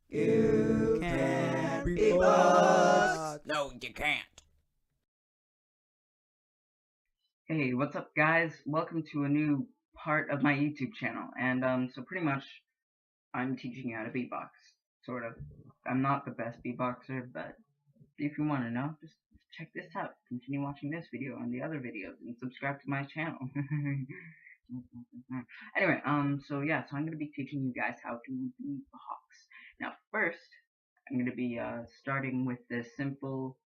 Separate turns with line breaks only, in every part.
You can't beatbox.
No, you can't.
Hey, what's up guys? Welcome to a new part of my YouTube channel. And so pretty much I'm teaching you how to beatbox. Sort of. I'm not the best beatboxer, but if you want to know, just check this out. Continue watching this video and the other videos and subscribe to my channel. Anyway, so I'm gonna be teaching you guys how to beatbox. Now first, I'm gonna be starting with this simple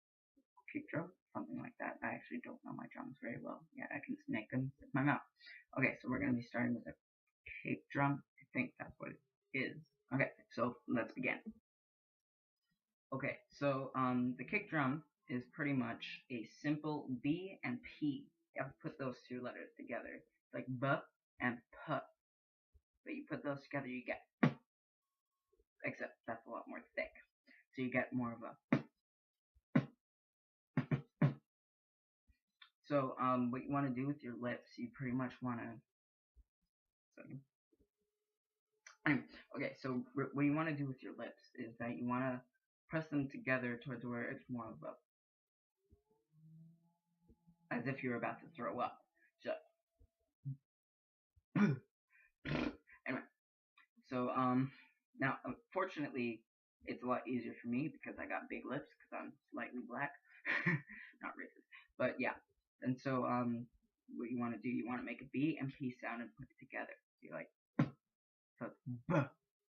kick drum, something like that. I actually don't know my drums very well. Yeah, I can make them with my mouth. Okay, so we're gonna be starting with a kick drum. I think that's what it is. Okay, so let's begin. Okay, so the kick drum is pretty much a simple B and P. You have to put those two letters together. It's like B and P. But you put those together, you get, except that's a lot more thick. So you get more of a. So what you want to do with your lips, you pretty much want to. Anyway, okay, so what you want to do with your lips is that you want to press them together towards where it's more of a, as if you're about to throw up. So anyway, so now unfortunately it's a lot easier for me because I got big lips because I'm slightly black. Not racist, but yeah. And so what you want to do, you want to make a B and P sound and put it together. So you're like, so it's B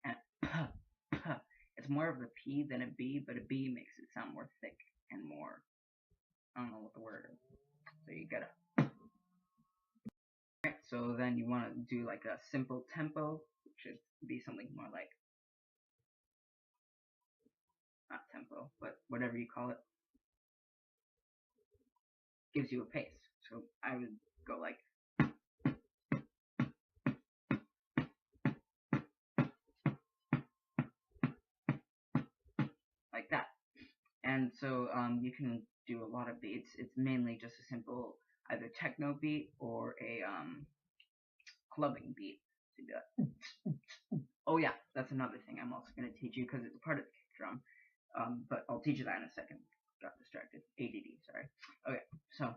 and P, P. It's more of a P than a B, but a B makes it sound more thick and more, I don't know what the word is. So you gotta. Right, so then you want to do like a simple tempo, which should be something more like, not tempo, but whatever you call it. Gives you a pace. So I would go like. Like that. And so you can do a lot of beats. It's mainly just a simple either techno beat or a clubbing beat. So like, oh yeah, that's another thing I'm also going to teach you because it's a part of the kick drum. But I'll teach you that in a second. Got distracted. ADD, sorry. Okay, so.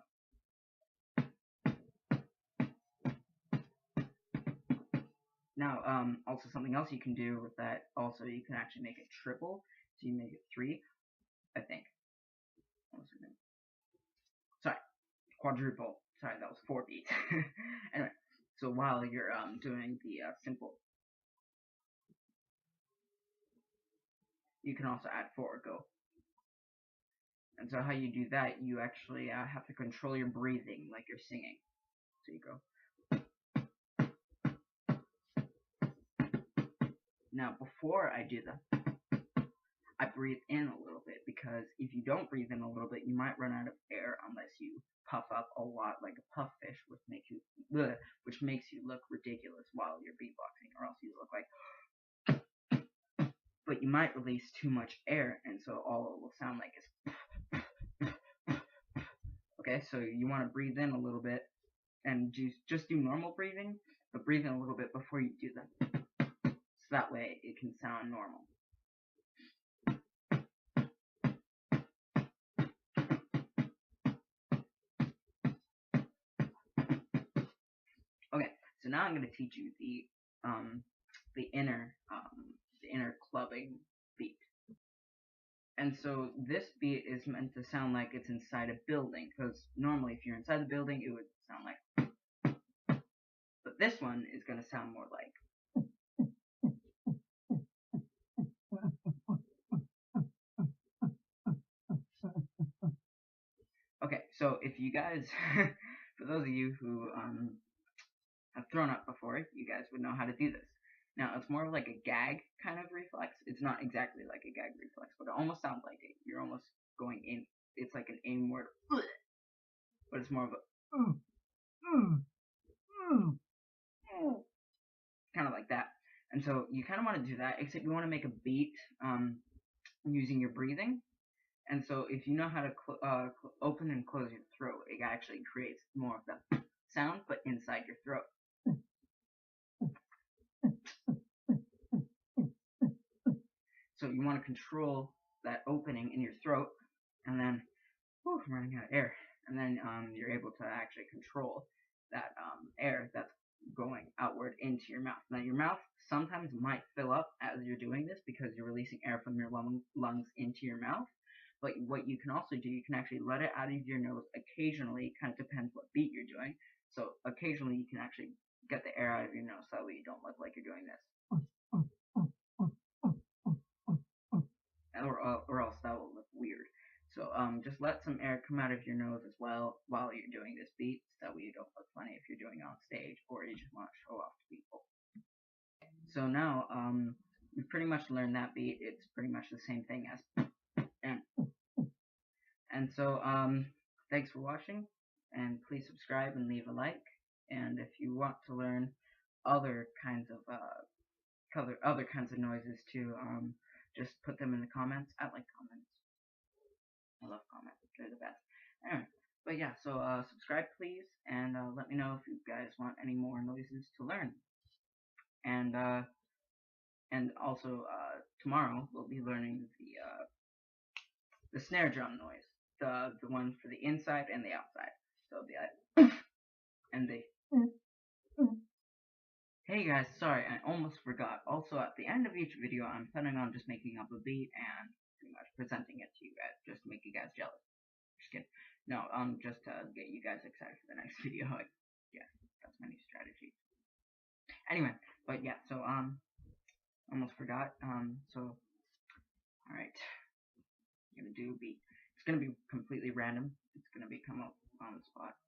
Now, also something else you can do with that, also you can actually make it triple. So you make it 3, I think. Sorry, quadruple. Sorry, that was 4 beats. Anyway, so while you're doing the simple, you can also add 4 go. And so how you do that, you actually have to control your breathing like you're singing. So you go. Now, before I do I breathe in a little bit, because if you don't breathe in a little bit, you might run out of air unless you puff up a lot like a puff fish, which makes you look ridiculous while you're beatboxing, or else you look like. But you might release too much air, and so all it will sound like is. Okay, so you want to breathe in a little bit, and just do normal breathing, but breathe in a little bit before you do them. So that way it can sound normal. Okay, so now I'm going to teach you the inner clubbing beat. And so this beat is meant to sound like it's inside a building, because normally if you're inside the building, it would sound like. But this one is going to sound more like. Okay, so if you guys, for those of you who have thrown up before, you guys would know how to do this. Now, it's more like a gag kind of reflex. It's not exactly like a gag reflex, but it almost sounds like it. You're almost going in. It's like an inward, but it's more of a kind of like that. And so you kind of want to do that, except you want to make a beat using your breathing. And so if you know how to open and close your throat, it actually creates more of the sound, but inside your throat. So So you want to control that opening in your throat, and then, whew, I'm running out of air. And then you're able to actually control that air that's going outward into your mouth. Now your mouth sometimes might fill up as you're doing this because you're releasing air from your lungs into your mouth. But what you can also do, you can actually let it out of your nose occasionally. Kind of depends what beat you're doing. So occasionally you can actually get the air out of your nose so that way you don't look like you're doing this. Or else that will look weird. So just let some air come out of your nose as well while you're doing this beat, so that way you don't look funny if you're doing it on stage or you just want to show off to people. So now we've pretty much learned that beat. It's pretty much the same thing as and so thanks for watching, and please subscribe and leave a like. And if you want to learn other kinds of noises too, just put them in the comments. I like comments. I love comments. They're the best. Anyway, but yeah, so subscribe please, and let me know if you guys want any more noises to learn. And also tomorrow we'll be learning the snare drum noise, the one for the inside and the outside. So it'll be like and the Hey guys, sorry, I almost forgot. Also, at the end of each video, I'm planning on just making up a beat and pretty much presenting it to you guys, just to make you guys jealous. Just kidding. No, just to get you guys excited for the next video. Yeah, that's my new strategy. Anyway, but yeah, so almost forgot. So, alright, I'm gonna do a beat. It's gonna be completely random. It's gonna be come up on the spot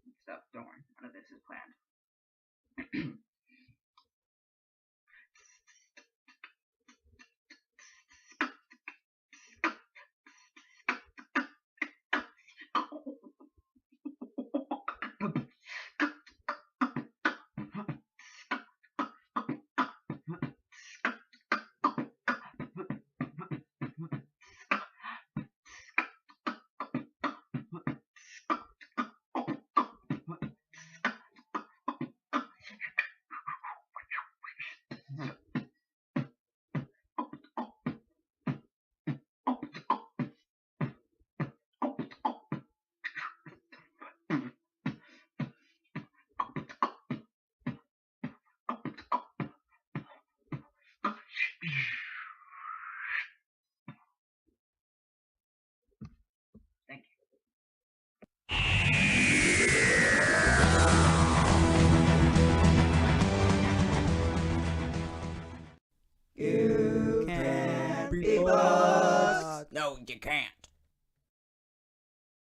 and stuff. Don't worry, none of this is planned. Thank you.
You can't beatbox.
No, you can't.